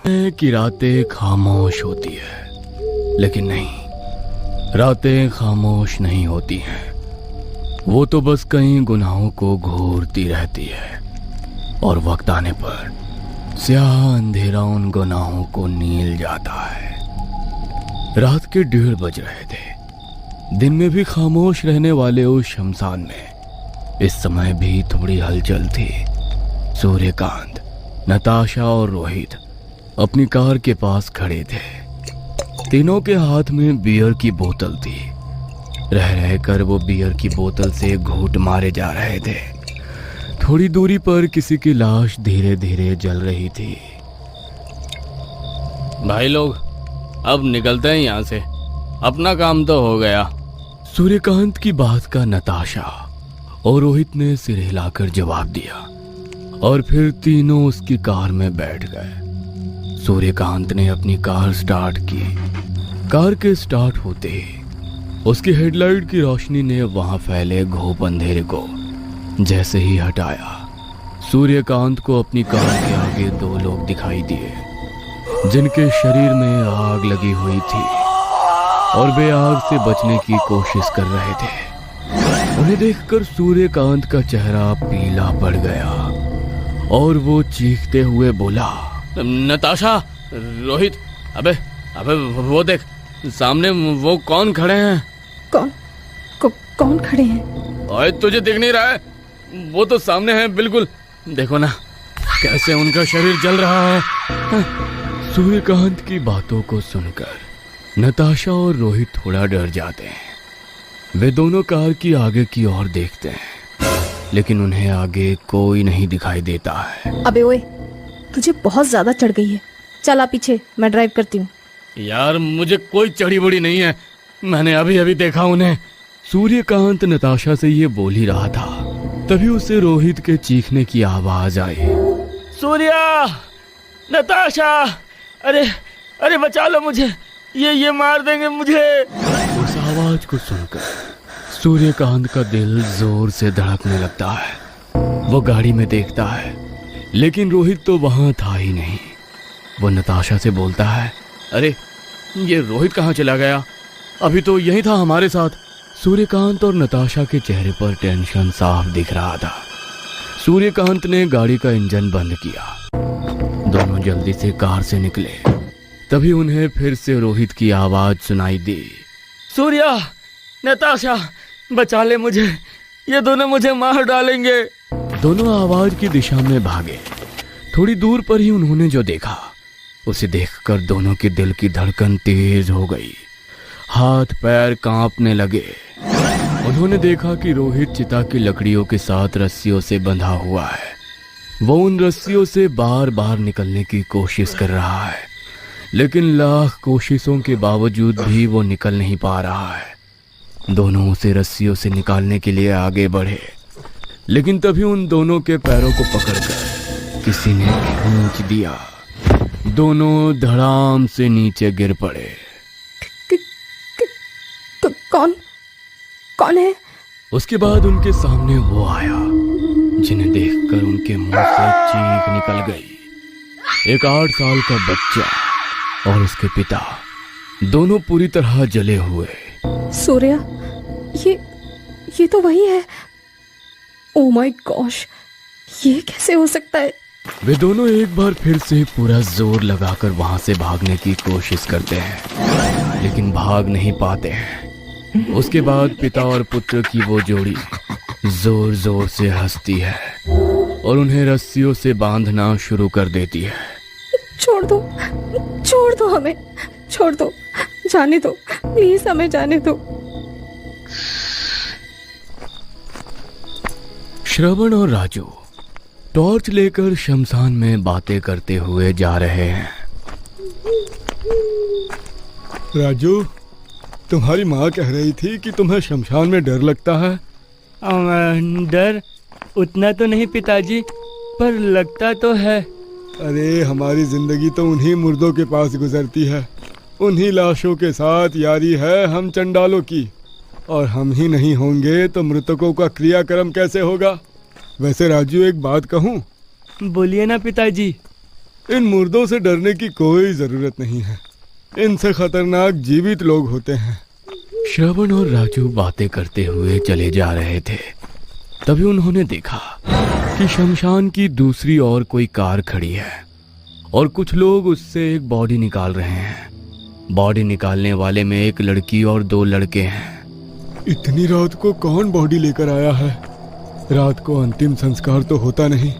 है कि रातें खामोश होती है, लेकिन नहीं, रातें खामोश नहीं होती हैं। वो तो बस कई गुनाहों को घूरती रहती है और वक्त आने पर स्याह अंधेरा उन गुनाहों को नील जाता है। रात के 1:30 बज रहे थे। दिन में भी खामोश रहने वाले उस शमशान में इस समय भी थोड़ी हलचल थी। सूर्यकांत, नताशा और रोहित अपनी कार के पास खड़े थे। तीनों के हाथ में बियर की बोतल थी। रह रहकर वो बियर की बोतल से घूंट मारे जा रहे थे। थोड़ी दूरी पर किसी की लाश धीरे धीरे जल रही थी। भाई लोग, अब निकलते हैं यहाँ से, अपना काम तो हो गया। सूर्यकांत की बात का नताशा और रोहित ने सिर हिलाकर जवाब दिया और फिर तीनों उसकी कार में बैठ गए। सूर्यकांत ने अपनी कार स्टार्ट की। कार के स्टार्ट होते ही उसकी हेडलाइट की रोशनी ने वहां फैले घोप अंधेरे को जैसे ही हटाया, सूर्यकांत को अपनी कार के आगे 2 लोग दिखाई दिए जिनके शरीर में आग लगी हुई थी और वे आग से बचने की कोशिश कर रहे थे। उन्हें देखकर सूर्यकांत का चेहरा पीला पड़ गया और वो चीखते हुए बोला, नताशा, रोहित, अबे अबे वो देख, सामने वो कौन खड़े हैं? कौन खड़े हैं? ओए, तुझे दिख नहीं रहा है? वो तो सामने है, बिल्कुल, देखो ना कैसे उनका शरीर जल रहा है। सूर्यकांत की बातों को सुनकर नताशा और रोहित थोड़ा डर जाते हैं। वे दोनों कार की आगे की ओर देखते हैं, लेकिन उन्हें आगे कोई नहीं दिखाई देता है। अबे ओए, तुझे बहुत ज्यादा चढ़ गई है। चल आ पीछे, मैं ड्राइव करती हूँ। यार, मुझे कोई चढ़ी बड़ी नहीं है, मैंने अभी अभी देखा उन्हें। सूर्यकांत नताशा से ये बोल ही रहा था, तभी उसे रोहित के चीखने की आवाज आई। सूर्या, नताशा, अरे बचा लो मुझे, ये मार देंगे मुझे। उस आवाज को सुनकर सूर्यकांत का दिल जोर से धड़कने लगता है। वो गाड़ी में देखता है, लेकिन रोहित तो वहां था ही नहीं। वो नताशा से बोलता है, अरे ये रोहित कहाँ चला गया? अभी तो यही था हमारे साथ। सूर्यकांत और नताशा के चेहरे पर टेंशन साफ दिख रहा था। सूर्यकांत ने गाड़ी का इंजन बंद किया। दोनों जल्दी से कार से निकले। तभी उन्हें फिर से रोहित की आवाज सुनाई दी, सूर्या, नताशा, बचा ले मुझे, ये दोनों मुझे मार डालेंगे। दोनों आवाज की दिशा में भागे। थोड़ी दूर पर ही उन्होंने जो देखा, उसे देखकर दोनों के दिल की धड़कन तेज हो गई। हाथ पैर कांपने लगे। उन्होंने देखा कि रोहित चिता की लकड़ियों के साथ रस्सियों से बंधा हुआ है। वो उन रस्सियों से बार बार निकलने की कोशिश कर रहा है, लेकिन लाख कोशिशों के बावजूद भी वो निकल नहीं पा रहा है। दोनों उसे रस्सियों से निकालने के लिए आगे बढ़े, लेकिन तभी उन दोनों के पैरों को पकड़कर किसी ने खींच दिया। दोनों धड़ाम से नीचे गिर पड़े। कौन है? उसके बाद उनके सामने वो आया जिन्हें देखकर उनके मुंह से चीख निकल गई। एक 8 साल का बच्चा और उसके पिता, दोनों पूरी तरह जले हुए। सूर्या, ये तो वही है। ओ माय गॉश, ये कैसे हो सकता है? वे दोनों एक बार फिर से पूरा जोर लगाकर वहां से भागने की कोशिश करते हैं, लेकिन भाग नहीं पाते हैं। उसके बाद पिता और पुत्र की वो जोड़ी जोर जोर से हंसती है और उन्हें रस्सियों से बांधना शुरू कर देती है। छोड़ दो हमें, छोड़ दो, जाने दो, प्लीज हमें जाने दो। श्रवण और राजू टॉर्च लेकर शमशान में बातें करते हुए जा रहे हैं। राजू, तुम्हारी माँ कह रही थी कि तुम्हें शमशान में डर लगता है। डर उतना तो नहीं पिताजी, पर लगता तो है। अरे, हमारी जिंदगी तो उन्हीं मुर्दों के पास गुजरती है, उन्हीं लाशों के साथ यारी है हम चंडालों की। और हम ही नहीं होंगे तो मृतकों का क्रियाक्रम कैसे होगा? वैसे राजू, एक बात कहूँ? बोलिए ना पिताजी। इन मुर्दों से डरने की कोई जरूरत नहीं है। इनसे खतरनाक जीवित लोग होते हैं। श्रवण और राजू बातें करते हुए चले जा रहे थे। तभी उन्होंने देखा कि शमशान की दूसरी ओर कोई कार खड़ी है और कुछ लोग उससे एक बॉडी निकाल रहे हैं। बॉडी निकालने वाले में एक लड़की और 2 लड़के हैं। इतनी रात को कौन बॉडी लेकर आया है? रात को अंतिम संस्कार तो होता नहीं।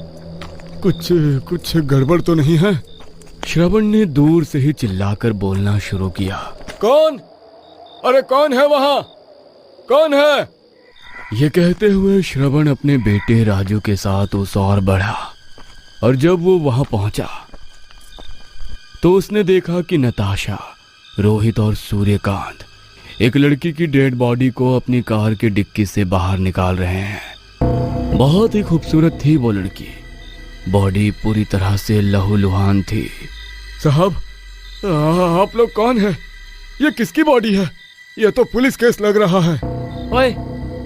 कुछ गड़बड़ तो नहीं है? श्रवण ने दूर से ही चिल्लाकर बोलना शुरू किया। कौन? अरे कौन है वहां? कौन है? ये कहते हुए श्रवण अपने बेटे राजू के साथ उस ओर बढ़ा और जब वो वहां पहुंचा तो उसने देखा कि नताशा, रोहित और सूर्यकांत एक लड़की की डेड बॉडी को अपनी कार के डिक्की से बाहर निकाल रहे हैं। बहुत ही खूबसूरत थी वो लड़की। बॉडी पूरी तरह से लहूलुहान थी। साहब, आप लोग कौन है? ये किसकी बॉडी है? ये तो पुलिस केस लग रहा है। ओए,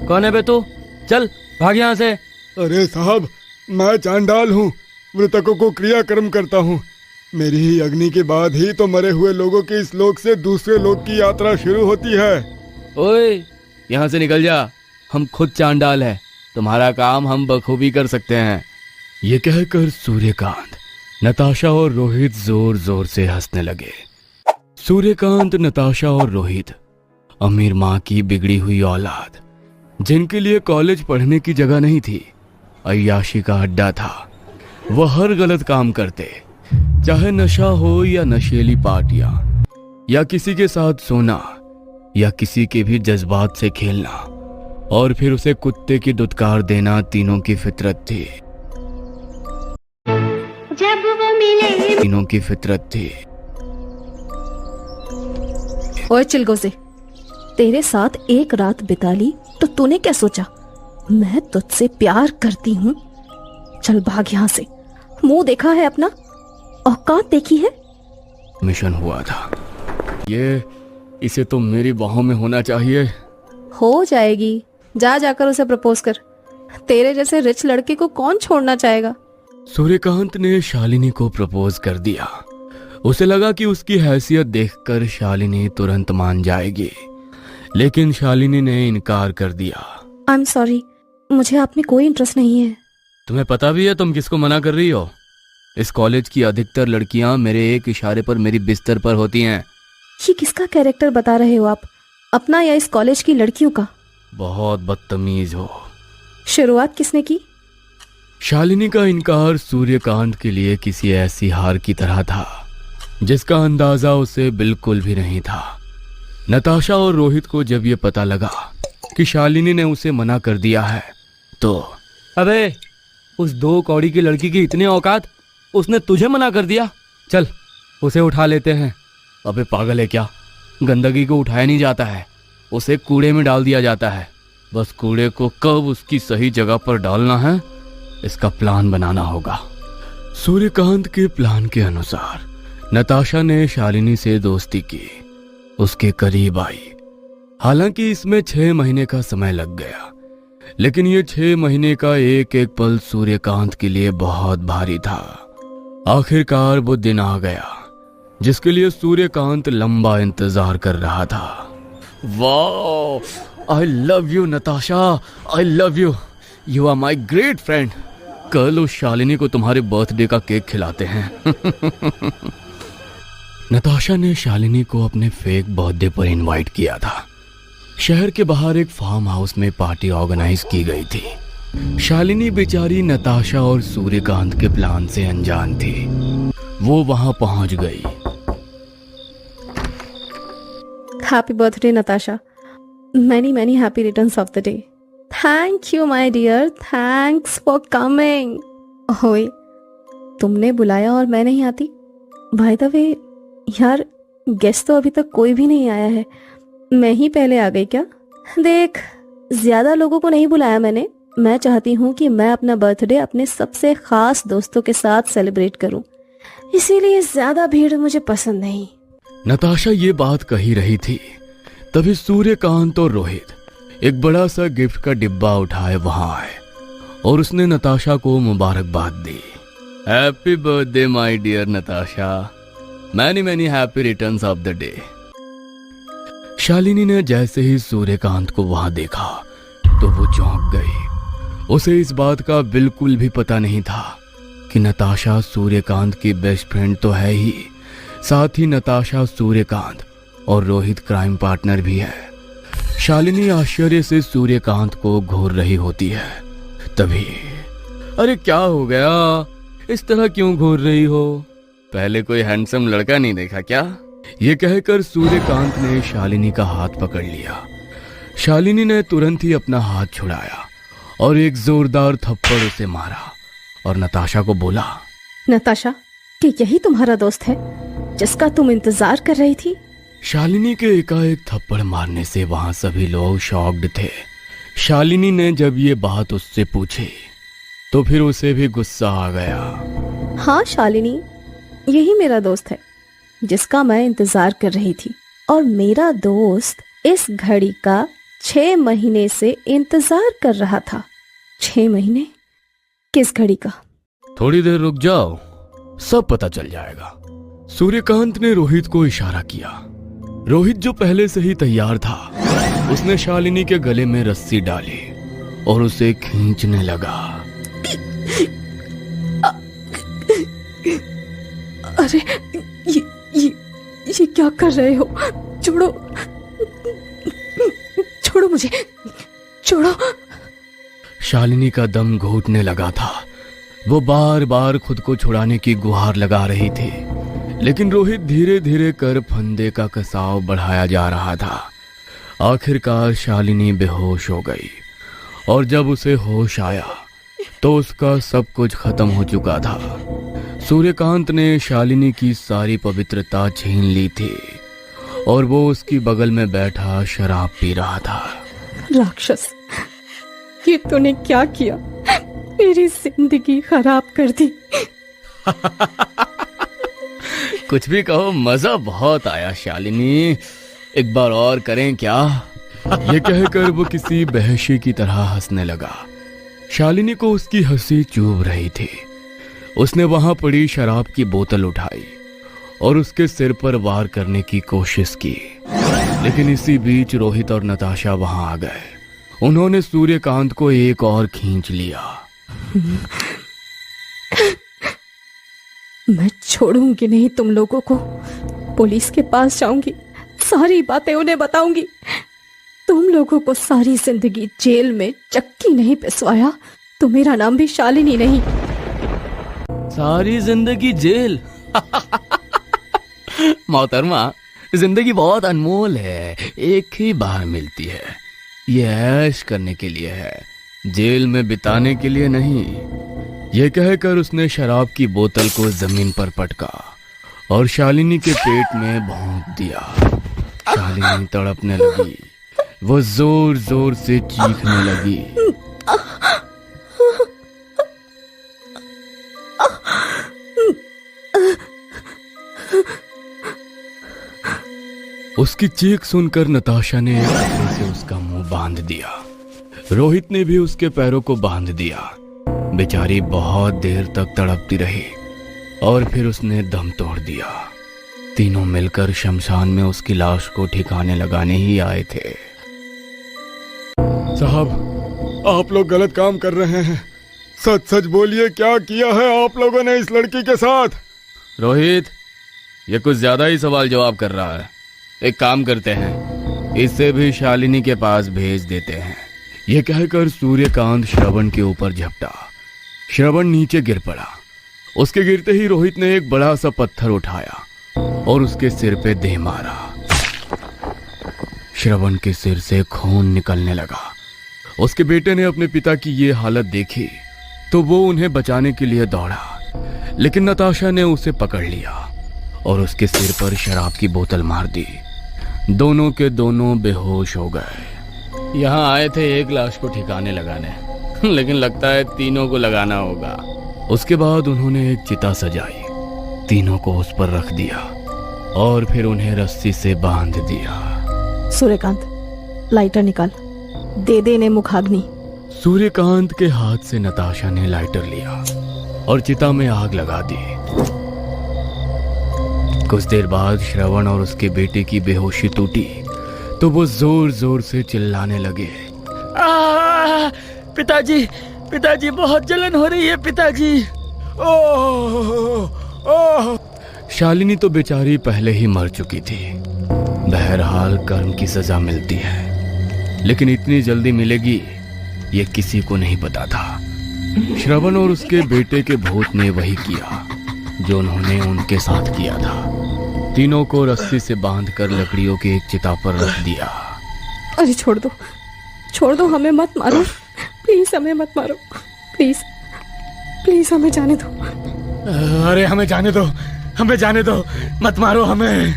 कौन है बे तू? चल भाग यहाँ से। अरे साहब, मैं चांडाल हूँ, मृतकों को क्रियाकर्म करता हूँ। मेरी ही अग्नि के बाद ही तो मरे हुए लोगों के इस लोक से दूसरे लोक की यात्रा शुरू होती है। ओए, यहाँ से निकल जा। हम खुद चांडाल है, तुम्हारा काम हम बखूबी कर सकते हैं। ये कहकर सूर्यकांत, नताशा और रोहित जोर जोर से हंसने लगे। सूर्यकांत, नताशा और रोहित अमीर माँ की बिगड़ी हुई औलाद, जिनके लिए कॉलेज पढ़ने की जगह नहीं थी, अय्याशी का अड्डा था। वह हर गलत काम करते, चाहे नशा हो या नशेली पार्टियां या किसी के साथ सोना या किसी के भी जज्बात से खेलना और फिर उसे कुत्ते की दुत्कार देना तीनों की फितरत थी। जब वो मिले तीनों की फितरत थी। ओए चिलगोज़े, तेरे साथ एक रात बिता ली तो तूने क्या सोचा? मैं तुझसे प्यार करती हूँ। चल भाग यहाँ से। मुंह देखा है अपना? औकात देखी है? मिशन हुआ था इसे तो मेरी बाहों में होना चाहिए। हो जाएगी। जाकर उसे प्रपोज कर। तेरे जैसे रिच लड़के को कौन छोड़ना चाहेगा? सूर्यकांत ने शालिनी को प्रपोज कर दिया। उसे लगा कि उसकी हैसियत देखकर शालिनी तुरंत मान जाएगी, लेकिन शालिनी ने इनकार कर दिया। आई एम सॉरी, मुझे आप में कोई इंटरेस्ट नहीं है। तुम्हें पता भी है तुम किसको मना कर रही हो? इस कॉलेज की अधिकतर लड़कियां मेरे एक इशारे पर मेरी बिस्तर पर होती हैं। ये किसका कैरेक्टर बता रहे हो आप? अपना या इस कॉलेज की लड़कियों का? बहुत बदतमीज हो। शुरुआत किसने की? शालिनी का इनकार सूर्यकांत के लिए किसी ऐसी हार की तरह था जिसका अंदाजा उसे बिल्कुल भी नहीं था। नताशा और रोहित को जब ये पता लगा कि शालिनी ने उसे मना कर दिया है तो अबे, उस 2 कौड़ी की लड़की की इतनी औकात, उसने तुझे मना कर दिया? चल उसे उठा लेते हैं। अबे पागल है क्या? गंदगी को उठाया नहीं जाता है, उसे कूड़े में डाल दिया जाता है। बस कूड़े को कब उसकी सही जगह पर डालना है, इसका प्लान बनाना होगा। सूर्यकांत के प्लान के अनुसार नताशा ने शालिनी से दोस्ती की, उसके करीब आई। हालांकि इसमें 6 महीने का समय लग गया, लेकिन ये 6 महीने का एक एक पल सूर्यकांत के लिए बहुत भारी था। आखिरकार वो दिन आ गया जिसके लिए सूर्यकांत लंबा इंतजार कर रहा था। वाह, I love you Natasha, I love you, you are my great friend. कल उस शालिनी को तुम्हारे बर्थडे का केक खिलाते हैं। नताशा ने शालिनी को अपने फेक बर्थडे पर इनवाइट किया था। शहर के बाहर एक फार्म हाउस में पार्टी ऑर्गेनाइज की गई थी। शालिनी बेचारी नताशा और सूर्यकांत के प्लान से अनजान थी। वो वहां पहुंच गई। Happy birthday Natasha, many happy returns of the day. Thank you my dear, thanks for coming. ओए, तुमने बुलाया और मैं नहीं आती? बाय द वे यार, गेस्ट तो अभी तक कोई भी नहीं आया है, मैं ही पहले आ गई क्या? देख, ज्यादा लोगों को नहीं बुलाया मैंने। मैं चाहती हूँ कि मैं अपना बर्थडे अपने सबसे खास दोस्तों के साथ सेलिब्रेट करूं, इसीलिए ज्यादा भीड़ मुझे पसंद नहीं। नताशा ये बात कही रही थी, तभी सूर्यकांत और रोहित एक बड़ा सा गिफ्ट का डिब्बा उठाए वहां आए और उसने नताशा को मुबारकबाद दी। Happy birthday my dear Natasha, many many happy returns of the day. Shalini ने जैसे ही सूर्यकांत को वहां देखा तो वो चौंक गई। उसे इस बात का बिल्कुल भी पता नहीं था कि नताशा सूर्यकांत की बेस्ट फ्रेंड तो है ही, साथ ही नताशा सूर्यकांत और रोहित क्राइम पार्टनर भी है। शालिनी आश्चर्य से सूर्यकांत को घूर रही होती है। तभी, अरे क्या हो गया, इस तरह क्यों घूर रही हो? पहले कोई हैंडसम लड़का नहीं देखा क्या? ये कहकर सूर्यकांत ने शालिनी का हाथ पकड़ लिया। शालिनी ने तुरंत ही अपना हाथ छुड़ाया और एक जोरदार थप्पड़ उसे मारा और नताशा को बोला, नताशा, कि यही तुम्हारा दोस्त है जिसका तुम इंतजार कर रही थी? शालिनी के एकाएक थप्पड़ मारने से वहां सभी लोग शॉक्ड थे। शालिनी ने जब ये बात उससे पूछी तो फिर उसे भी गुस्सा आ गया। हाँ शालिनी, यही मेरा दोस्त है जिसका मैं इंतजार कर रही थी, और मेरा दोस्त इस घड़ी का 6 महीने से इंतजार कर रहा था। 6 महीने? किस घड़ी का? थोड़ी देर रुक जाओ, सब पता चल जाएगा। सूर्यकांत ने रोहित को इशारा किया। रोहित जो पहले से ही तैयार था, उसने शालिनी के गले में रस्सी डाली और उसे खींचने लगा। अरे ये क्या कर रहे हो? छोड़ो, छोड़ो मुझे, छोड़ो। शालिनी का दम घुटने लगा था। वो बार बार खुद को छुड़ाने की गुहार लगा रही थी, लेकिन रोहित धीरे धीरे कर फंदे का कसाव बढ़ाया जा रहा था। आखिरकार शालिनी बेहोश हो गई और जब उसे होश आया तो उसका सब कुछ खत्म हो चुका था। सूर्यकांत ने शालिनी की सारी पवित्रता छीन ली थी और वो उसकी बगल में बैठा शराब पी रहा था। राक्षस, ये तूने क्या किया? मेरी जिंदगी खराब कर दी। कुछ भी कहो, मजा बहुत आया शालिनी, एक बार और करें क्या? ये कहकर वो किसी बहशी की तरह हंसने लगा। शालिनी को उसकी हंसी चुभ रही थी। उसने वहां पड़ी शराब की बोतल उठाई और उसके सिर पर वार करने की कोशिश की, लेकिन इसी बीच रोहित और नताशा वहां आ गए। उन्होंने सूर्यकांत को एक और खींच लिया। मैं छोड़ूंगी नहीं तुम लोगों को। पुलिस के पास जाऊंगी, सारी बातें उन्हें बताऊंगी। तुम लोगों को सारी जिंदगी जेल में चक्की नहीं पिसवाया तो मेरा नाम भी शालिनी नहीं। सारी जिंदगी जेल? मोहतरमा, जिंदगी बहुत अनमोल है, एक ही बार मिलती है। ये ऐश करने के लिए है, जेल में बिताने के लिए नहीं। ये कहकर उसने शराब की बोतल को जमीन पर पटका और शालिनी के पेट में भोंक दिया। शालिनी तड़पने लगी, वो जोर जोर से चीखने लगी। उसकी चीख सुनकर नताशा ने एक कपड़े से उसका मुंह बांध दिया। रोहित ने भी उसके पैरों को बांध दिया। बेचारी बहुत देर तक तड़पती रही और फिर उसने दम तोड़ दिया। तीनों मिलकर शमशान में उसकी लाश को ठिकाने लगाने ही आए थे। साहब, आप लोग गलत काम कर रहे हैं। सच सच बोलिए, क्या किया है आप लोगों ने इस लड़की के साथ? रोहित, ये कुछ ज्यादा ही सवाल जवाब कर रहा है। एक काम करते हैं, इससे भी शालिनी के पास भेज देते हैं। यह कहकर सूर्यकांत श्रवण के ऊपर झपटा। श्रवण नीचे गिर पड़ा। उसके गिरते ही रोहित ने एक बड़ा सा पत्थर उठाया और उसके सिर पे दे मारा। श्रवण के सिर से खून निकलने लगा। उसके बेटे ने अपने पिता की ये हालत देखी तो वो उन्हें बचाने के लिए दौड़ा, लेकिन नताशा ने उसे पकड़ लिया और उसके सिर पर शराब की बोतल मार दी। दोनों के दोनों बेहोश हो गए। यहाँ आए थे एक लाश को ठिकाने लगाने, लेकिन लगता है तीनों को लगाना होगा। उसके बाद उन्होंने एक चिता सजाई, तीनों को उस पर रख दिया और फिर उन्हें रस्सी से बांध दिया। सूर्यकांत, लाइटर निकाल, दे दे इन्हें मुखाग्नि। सूर्यकांत के हाथ से नताशा ने लाइटर लिया और चिता में आग लगा दी। कुछ देर बाद श्रवण और उसके बेटे की बेहोशी टूटी तो वो जोर जोर से चिल्लाने लगे। पिताजी, पिताजी, बहुत जलन हो रही है पिताजी। ओह शालिनी तो बेचारी पहले ही मर चुकी थी। बहरहाल कर्म की सजा मिलती है, लेकिन इतनी जल्दी मिलेगी ये किसी को नहीं पता था। श्रवण और उसके बेटे के भूत ने वही किया जो उन्होंने उनके साथ किया था। तीनों को रस्सी से बांधकर लकड़ियों की एक चिता पर रख दिया। अरे छोड़ दो, हमें मत मारो, प्लीज हमें मत मारो, प्लीज प्लीज हमें जाने दो। अरे हमें जाने दो, मत मारो हमें।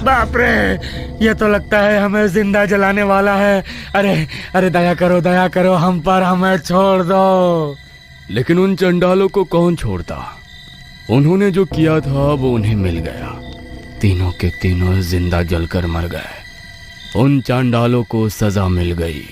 बाप रे, ये तो लगता है हमें जिंदा जलाने वाला है। अरे दया करो हम पर, हमें छोड़ दो। लेकिन उन चंडालों को कौन छोड़ता? उन्होंने जो किया था वो उन्हें मिल गया। तीनों के तीनों जिंदा जलकर मर गए। उन चांडालों को सजा मिल गई।